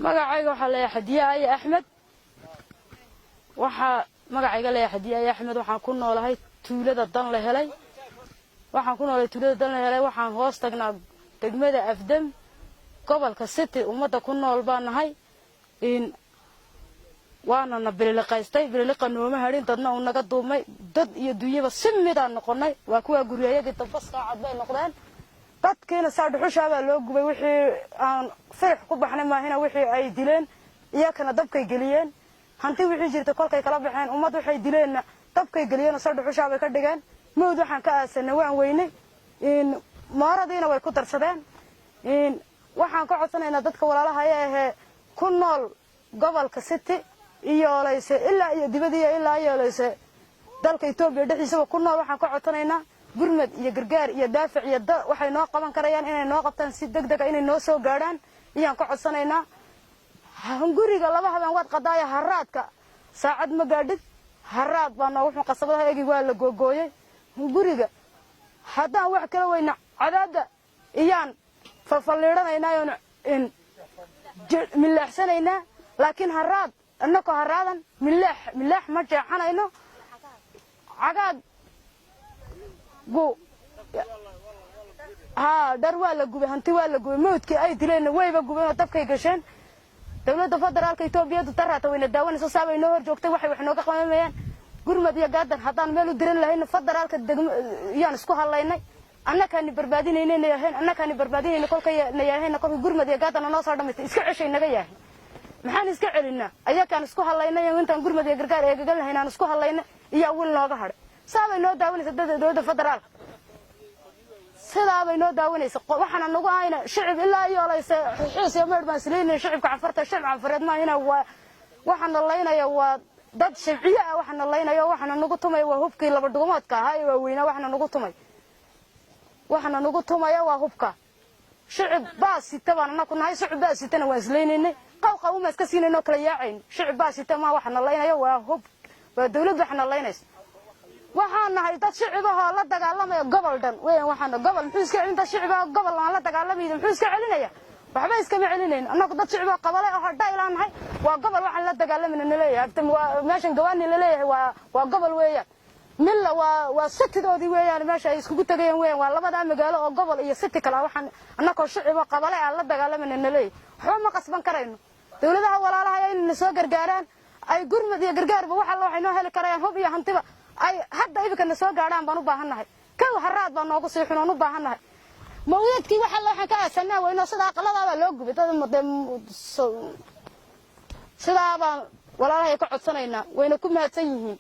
magacayga waxa la Xadiya ay Axmed waxa magacayga la Xadiya ay Axmed waxaan ku noolahay tuulada dan la helay waxaan hoos tagnaa degmada Afdam gobolka City umada ku nool baan nahay in waana nabiliqaystay biliqa nooma harin dadna uu naga duumay dad iyo dunyaba simidaan noqonay waa kuwa guriyayada tabas qaacad bay noqdeen dadkeena saadhuxusha baa loo gubay wixii aan firx ku baxnay maahina wixii ay dileen iyakana dabkay galiyeen hanti wixii jirta kolkay kala baxeen umad waxay dileen dabkay galiyeen saadhuxusha bay ka dhigeen mood waxaan ka aasanay waan weynay in maaradiina way ku darsadeen in waxaan ka codsanaynaa dadka walaalaha ee ku nool gobolka City iyo layse ilaa iyo dibadii ilaa iyo layse dalka Itoobiya dhexdiisa ku nool waxaan ka codsanaynaa gurmad iyo gargaar iyo daafac iyo waxay noo qaban karayaan inay noo qabtaan si degdeg ah inay noo soo gaaraan iyaan ka codsanaynaa hunguriga laba habeen wad qadaaya haraadka saacad ma gaadhid haraad baa noo wuxuu qasabadaha eegi waa la googooyay hunguriga haddaan wax kala weyna cadaada iyaan falfaliiranayna in milaaxsanayna laakiin haraad annako haraadan milaax ma jeexanayno cagaad dar waa la gubay hanti waa la gubay moodkii ay dileen wayba gubeen dabkay gasheen dawladda federaalka Itoobiya darrata wayna daawanayso saabay noo hor joogtay wax nooga qabanayaan gurmad iyo gaadan haddaan meel u diran lahayn federaalka yaan isku halaynay annakaani barbaadinayna kolka gurmad iyo gaadan noo soo dhameystay iska ceshay naga yahay maxaan iska celinaa ayakaan isku halaynay intaan gurmad iyo gargaar ee gagal lahayn aan isku halaynay iyo wal nooga hadhay saabay noo daawanayso dawladda federaalka sidaabay noo daawanayso waxana nagu hayna shicib ilaa iyo layse xiis iyo meed baan isleeynay shicibka cafarta shicib cafareed ma ina waxana leynaya waa dad shiciya waxana leynayo waxana nagu tumay waa hubkii laba dhugumoodka ahaa waa weyna waxana nagu tumay waa hubka shicib baasita baan ku nahay shicib baasitana waa isleeynay qawqa uma iska siinayno kala yaacayn shicib baasita ma waxana leynayo waa hub waa dawlad waxana leynayso waxaan nahay dad shicibaha la dagaalamay gobol dhan weeyaan waxaan gobol muxuu iska celinta shicibaha gobol aan la dagaalamay muxuu iska celinaya waxba iska ma celineen annagu dad shicibaha qabale oo hadda ilaa nahay waa gobol waxaan la dagaalamay leeyahay meeshan gawaani la leeyahay waa gobol weeyaan milla waa sitidoodii weeyaan meesha ay isku tagayeen weeyaan waa labada magaalo oo gobol iyo city kala waxaan annagu shicibaha qabale aan la dagaalamay leeyahay waxba ma qasban karayno dawladaha walaalaha ay soo gargaaraan ay gurmad iyo gargaarba waxa loo waxay noo heli karayaan hub iyo hantiba ay hadda ibka soo gaaraan baan u baahanahay kaw haraad baan noogu sii xunoon u baahanahay mawdadkii waxa loo ka aasanaa wayno sida aqladaada loo gubay dad sida baan walaalahay ka codsanaynaa wayna ku mahadsan yihiin